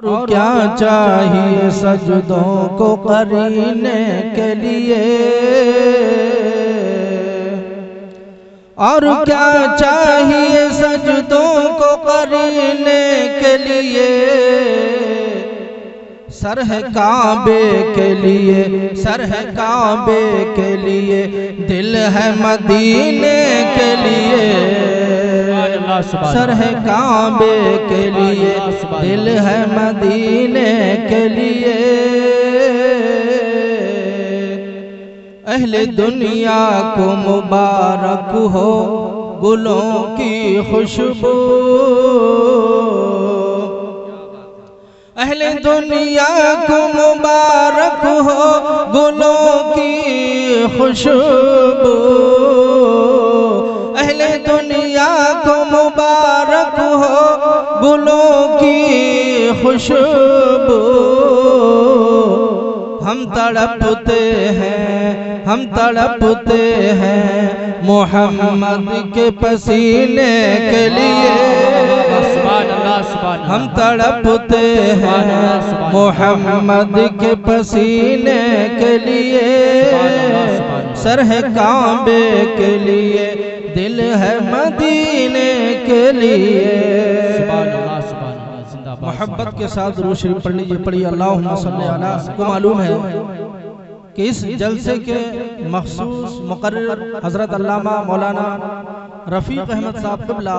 और क्या चाहिए सजदों को करने के लिए, और क्या चाहिए सजदों को करने के लिए। सर है काबे के लिए, सर है काबे के लिए, दिल है मदीने के लिए। सर है काबे के लिए, दिल है मदीने के लिए। अहले दुनिया को मुबारक हो गुलों की खुशबू, अहले दुनिया को मुबारक हो गुलों की खुशबू, अहले दुनिया को मुबारक हो गुलों की खुशबू। हम तड़पते हैं, हम तड़पते हैं मोहम्मद के पसीने के लिए। हम तड़पते हैं मोहम्मद के पसीने के लिए। सर है काबे के लिए, दिल है मदीने के लिए। मोहब्बत के साथ दुरूद शरीफ पढ़ लीजिए, पढ़िए अल्लाहुम्मा सल्ली अला। को मालूम है कि इस जलसे के मखसूस मुकर्रर हजरत अल्लामा मौलाना रफीक अहमद साहब क़िबला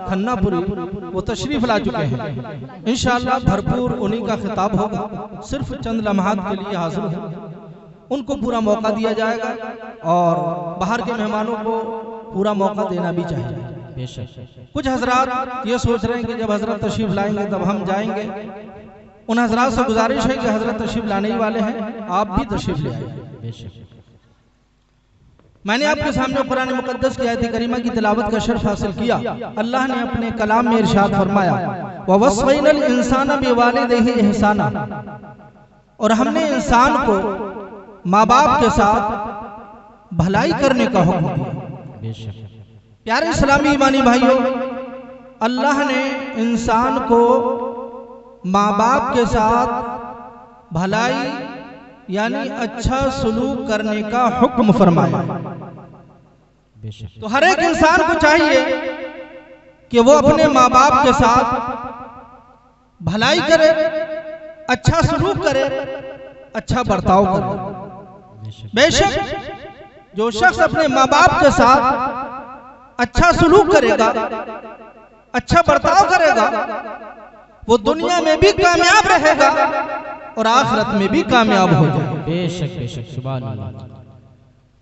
खन्नापुरी वो तशरीफ ला चुके हैं। इंशाअल्लाह भरपूर उन्हीं का खिताब होगा। सिर्फ चंद लम्हात के लिए हाजिर हैं, उनको पूरा मौका दिया जाएगा और बाहर के मेहमानों को पूरा मौका देना भी चाहिए। कुछ हजरात ये सोच रहे हैं कि जब हजरत तशरीफ लाएंगे तब हम जाएंगे। उन हजरात से गुजारिश है कि हजरत तशरीफ लाने ही वाले हैं, आप भी तशरीफ ले आए। मैंने आपके सामने कुरान मुकद्दस की आयत करीमा की तिलावत का शर्फ हासिल किया। अल्लाह ने अपने कलाम में इरशाद फरमाया, ववस्वैनल इंसाना बिवालिदैहि इहसाना, और हमने इंसान को माँ बाप के साथ भलाई करने का हुक्म दिया। प्यारे इस्लामी ईमानी भाइयों, अल्लाह ने इंसान को माँ बाप के साथ भलाई यानी अच्छा सलूक करने का हुक्म फरमाया। तो हर एक इंसान को चाहिए कि वो अपने माँ बाप के साथ भलाई करे, अच्छा सलूक करे, अच्छा बर्ताव करे। बेशक जो शख्स अपने माँ बाप के साथ अच्छा सलूक करेगा, अच्छा बर्ताव करेगा, वो दुनिया में भी कामयाब रहेगा और आखिरत में भी कामयाब हो जाएगा। बेशक बेशक, सुभान अल्लाह।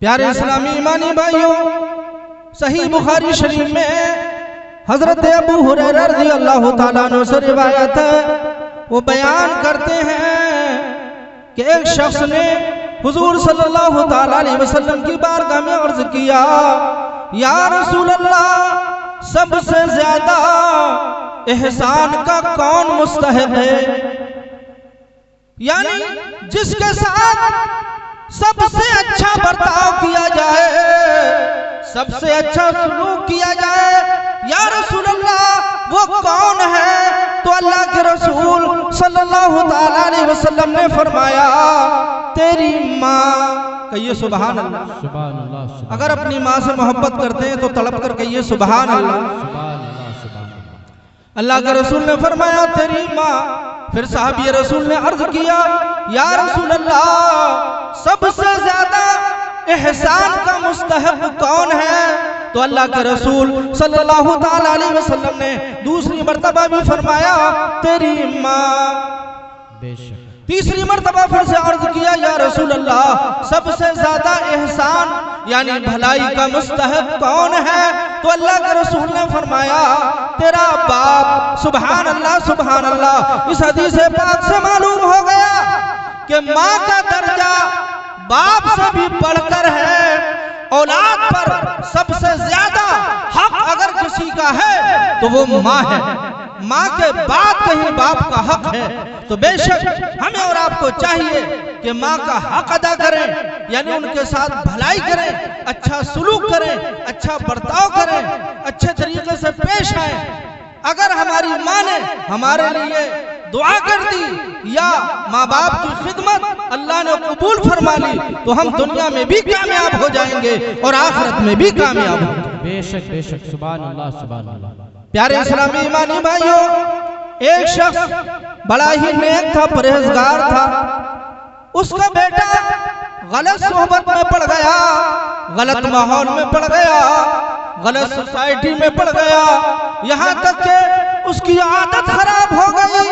प्यारे इस्लामी ईमानी भाइयों, सही बुखारी शरीफ में हजरत अबू हुरैरा रज़ियल्लाहु ताला अन्हु से रिवायत है, वो बयान करते हैं कि एक शख्स ने हुजूर सल्लल्लाहु ताला अलैहि वसल्लम की बारगाह में अर्ज किया, या रसूल अल्लाह, सबसे ज्यादा एहसान का कौन मुस्तहिक है, यानी जिसके साथ सबसे अच्छा बर्ताव किया जाए, सबसे अच्छा सलूक किया जाए, या रसूल अल्लाह वो कौन है। तो अल्लाह के रसूल सल्लल्लाहु ताला अलैहि वसल्लम ने फरमाया, तेरी माँ। कहिए सुभान अल्लाह। सुभान अल्लाह। अगर अपनी माँ से मोहब्बत करते हैं तो तड़प कर कहिए सुभान अल्लाह। अल्लाह के रसूल ने फरमाया तेरी माँ। फिर साहबी रसूल ने अर्ज किया, या रसूल अल्लाह, सबसे ज्यादा एहसान का मुस्तहिक कौन है। तो अल्लाह के रसूल सल्लल्लाहु ताला अलैहि वसल्लम ने दूसरी मर्तबा भी फरमाया, तेरी माँ। बेशक। तीसरी मर्तबा फिर से अर्ज किया, या रसूल अल्लाह, सबसे ज्यादा एहसान यानी भलाई का मुस्तहिक कौन है। तो अल्लाह के रसूल ने फरमाया, तेरा बाप। सुभान अल्लाह, सुभान अल्लाह। इस हदीस पाक से मालूम हो गया कि माँ का दर्जा बाप से भी बढ़कर है। औलाद पर सबसे ज्यादा हक अगर किसी का है तो वो माँ है। माँ के बाद कहीं बाप का हक है। तो बेशक हमें और आपको चाहिए कि माँ का हक अदा करें, यानी उनके साथ भलाई करें, अच्छा सलूक करें, अच्छा बर्ताव करें, अच्छे तरीके से पेश आए। अगर हमारी माँ ने हमारे लिए दुआ कर दी या माँ बाप की खिदमत अल्लाह ने कबूल फरमा ली तो हम दुनिया में भी कामयाब हो जाएंगे और आखिरत में भी कामयाब होंगे। बेशक बेशक, सुभान अल्लाह सुभान अल्लाह। प्यारे इस्लामी ईमानी भाइयों, एक शख्स बड़ा ही नेक था, परहेजगार था। उसका बेटा गलत सोहबत में पड़ गया, गलत माहौल में पड़ गया, गलत सोसाइटी में पड़ गया, यहाँ तक कि उसकी आदत खराब हो गई,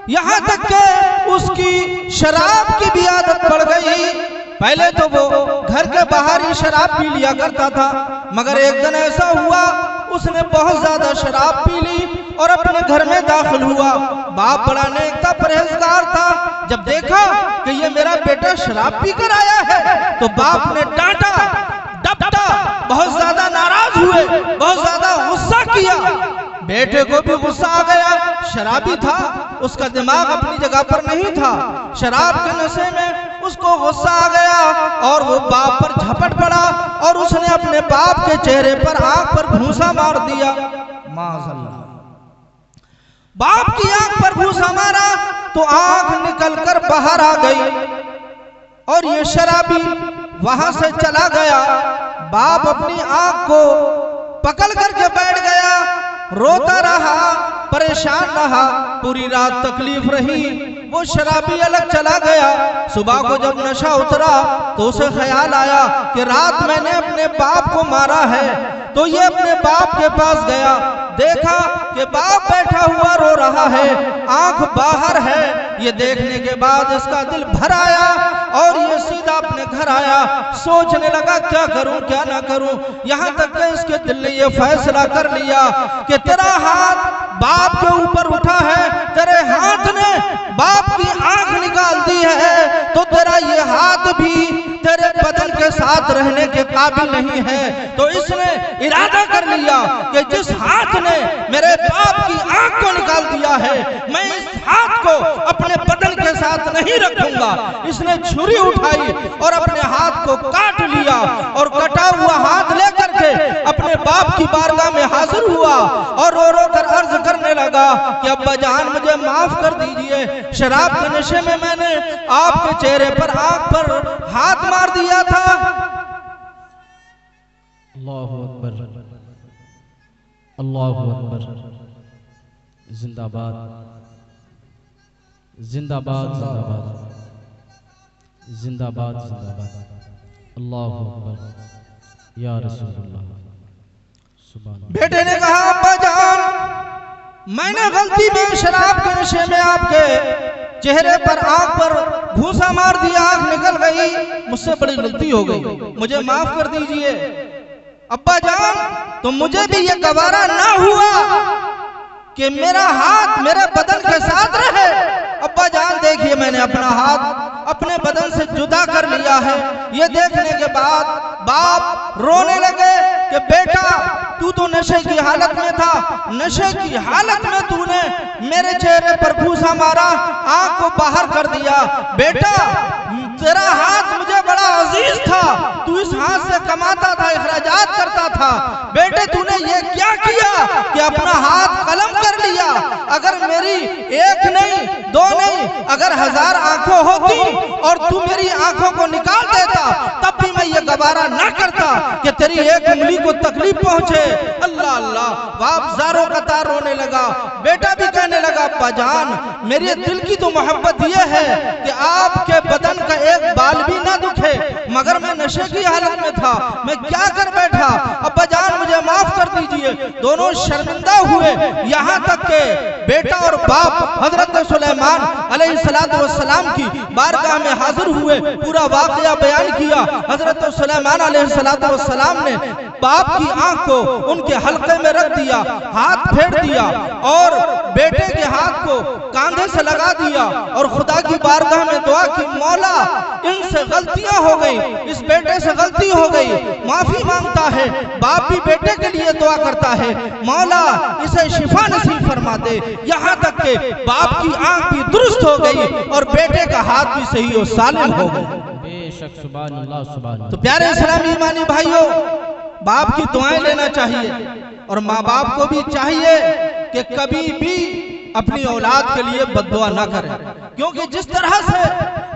यहाँ तक कि उसकी शराब की भी आदत पड़ गई। पहले तो वो घर के बाहर ही शराब पी लिया करता था, मगर एक दिन ऐसा हुआ उसने बहुत ज्यादा शराब पी ली और अपने घर में दाखिल हुआ। बाप बड़ा नेक था, परहेजगार था। जब देखा कि ये मेरा बेटा शराब पी कर आया है तो बाप ने डांटा, डपटा, बहुत ज्यादा नाराज हुए, बहुत ज्यादा गुस्सा किया। बेटे को भी गुस्सा आ गया, शराबी था, उसका दिमाग अपनी जगह पर नहीं था, शराब के नशे में उसको गुस्सा आ गया और वो बाप पर झपट पड़ा और उसने अपने बाप के चेहरे पर आंख पर भूसा मार दिया। माज़अल्लाह। बाप की आंख पर भूसा मारा तो आंख निकलकर बाहर आ गई और ये शराबी वहां से चला गया। बाप अपनी आंख को पकड़ करके बैठ गया, रोता रहा, परेशान रहा, पूरी रात तकलीफ रही। वो शराबी अलग चला गया। सुबह को जब नशा उतरा तो उसे ख्याल आया कि रात मैंने अपने बाप को मारा है। तो ये अपने बाप के पास गया, देखा कि बाप बैठा हुआ रो रहा है, आंख बाहर है। ये देखने के बाद इसका दिल भर आया और ये सीधा अपने घर आया, सोचने लगा क्या करूं क्या ना करूं। यहां तक कि इसके दिल ने ये फैसला कर लिया कि तेरा हाथ बाप के ऊपर उठा है, तेरे हाथ ने बाप की आंख निकाल दी है, तो तेरा ये हाथ भी तेरे बदन के साथ रहने के काबिल नहीं है। तो इसने इरादा कर लिया कि जिस हाथ ने मेरे बाप की आंख को निकाल दिया है, मैं इस हाथ को अपने बदन के साथ नहीं रखूंगा। इसने छुरी उठाई और अपने हाथ को काट लिया और कटा हुआ हाथ लेकर के अपने बाप की बारगाह में हाजिर हुआ और रो रो कर अर्ज करने लगा कि अब्बा जान मुझे माफ कर दीजिए, शराब के नशे में मैंने आपके चेहरे पर, आंख पर हाथ मार दिया था। अल्लाहु अकबर, अल्लाहु अकबर। जिंदाबाद जिंदाबाद जिंदाबाद जिंदाबाद जिंदाबाद। अल्लाहु अकबर या रसूलुल्लाह। सुभान। बेटे ने कहा अब्बा जान मैंने गलती में शराब के नशे में आपके चेहरे पर, आंख पर भूसा मार दिया, आंख निकल गई, मुझसे बड़ी गलती हो गई, मुझे माफ कर दीजिए। अब्बा जान तो मुझे भी ये गवारा ना हुआ कि मेरा हाथ मेरे बदन के साथ रहे। अब्बा जान देखिए मैंने अपना हाथ अपने बदन से जुदा कर लिया है। ये देखने के बाद बाप रोने लगे कि बेटा तू तो नशे की हालत में था, नशे की हालत में तूने मेरे चेहरे पर भूसा मारा, आंख को बाहर कर दिया। बेटा तेरा हाथ मुझे बड़ा अजीज था, तू इस हाथ से कमाता था, इखराजात करता था। बेटे तूने ये क्या किया कि अपना हाथ कलम कर लिया। अगर मेरी एक नहीं, दो नहीं, अगर 1000 आंखें होती और तू मेरी आंखों को निकाल देता तब भी मैं ये गवारा ना करता कि तेरी एक उंगली को तकलीफ पहुंचे। अल्लाह अल्लाह। बाप ज़ारो कतार रोने लगा। बेटा भी कहने लगा अब्बा जान मेरे दिल की तो मोहब्बत ये है कि आपके बदन का एक बाल भी ना दुखे, मगर मैं नशे की हालत में था, मैं क्या कर बैठा। अब्बा जान मुझे माफ कर दीजिए। दोनों शर्मिंदा हुए, यहाँ तक के बेटा और बाप हजरत सुलेमान अलैहिस्सलातु वस्सलाम की बारगाह में हाजिर हुए, पूरा वाकया बयान किया। हजरत सुलेमान अलैहिस्सलातु वस्सलाम ने बाप की आंख को उनके हल्के में रख दिया, हाथ फेर दिया और बेटे के हाथ को कांधे से लगा दिया और खुदा की बारगाह में दुआ की, मौला इनसे गलतियां हो गई, इस बेटे से गलती हो गई, माफी मांगता है। बाप भी बेटे के लिए दुआ करता है, मौला इसे शिफा नसीब फरमा दे। यहाँ तक के बाप की आंख भी दुरुस्त हो गई और बेटे का हाथ भी सही और सालिम हो गया। बेशक सुभान अल्लाह सुभान अल्लाह। तो प्यारे इस्लामी ईमानी भाइयों, बाप की दुआएं लेना चाहिए और माँ बाप को भी चाहिए कि कभी भी अपनी औलाद के लिए बद्दुआ ना करें, क्योंकि जिस तरह से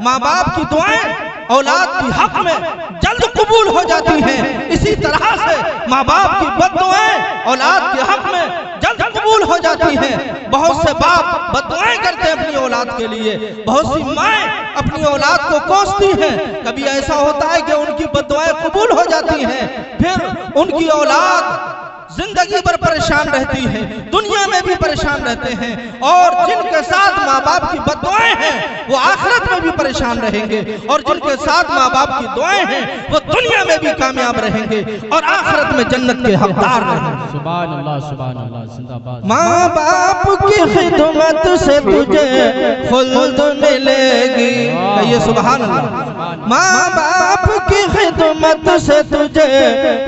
माँ बाप की दुआएं औलाद की हक में जल्द कबूल हो जाती हैं, इसी तरह से माँ बाप की बद्दुआएं औलाद के हक में जल्द कबूल हो जाती हैं। बहुत से बाप बद्दुआएं करते हैं अपनी औलाद के लिए, बहुत सी माएं अपनी औलाद को कोसती हैं। कभी ऐसा होता है कि उनकी बद्दुआएं कबूल हो जाती हैं, फिर उनकी औलाद जिंदगी भर परेशान रहती है, दुनिया में भी परेशान रहते हैं, और जिनके साथ माँ बाप की बद्दुआएं हैं वो आखिरत में भी परेशान रहेंगे, और जिनके साथ माँ बाप की दुआएं हैं वो दुनिया में भी कामयाब रहेंगे और आखिरत में जन्नत के हकदार रहेंगे। सुभान अल्लाह, सुभान अल्लाह, जिंदाबाद। माँ बाप की खिदमत से तुझे खुल्द मिलेगी, कहिए सुभान अल्लाह। माँ बाप की खिदमत से तुझे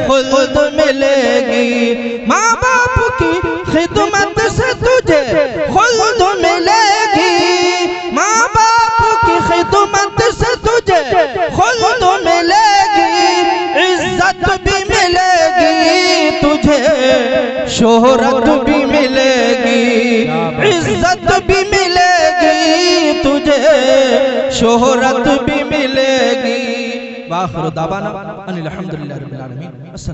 खुल्द मिलेगी, माँ बाप की खिदमत से तुझे खुल्द मिलेगी, माँ बाप की खिदमत से तुझे खुल्द मिलेगी, इज्जत भी मिलेगी तुझे, शोहरत भी मिलेगी, इज्जत भी मिलेगी तुझे, शोहरत भी मिलेगी। वाखिर दावाना अनिल हम्दुलिल्लाहि रब्बिल आलमीन। अस्सलाम।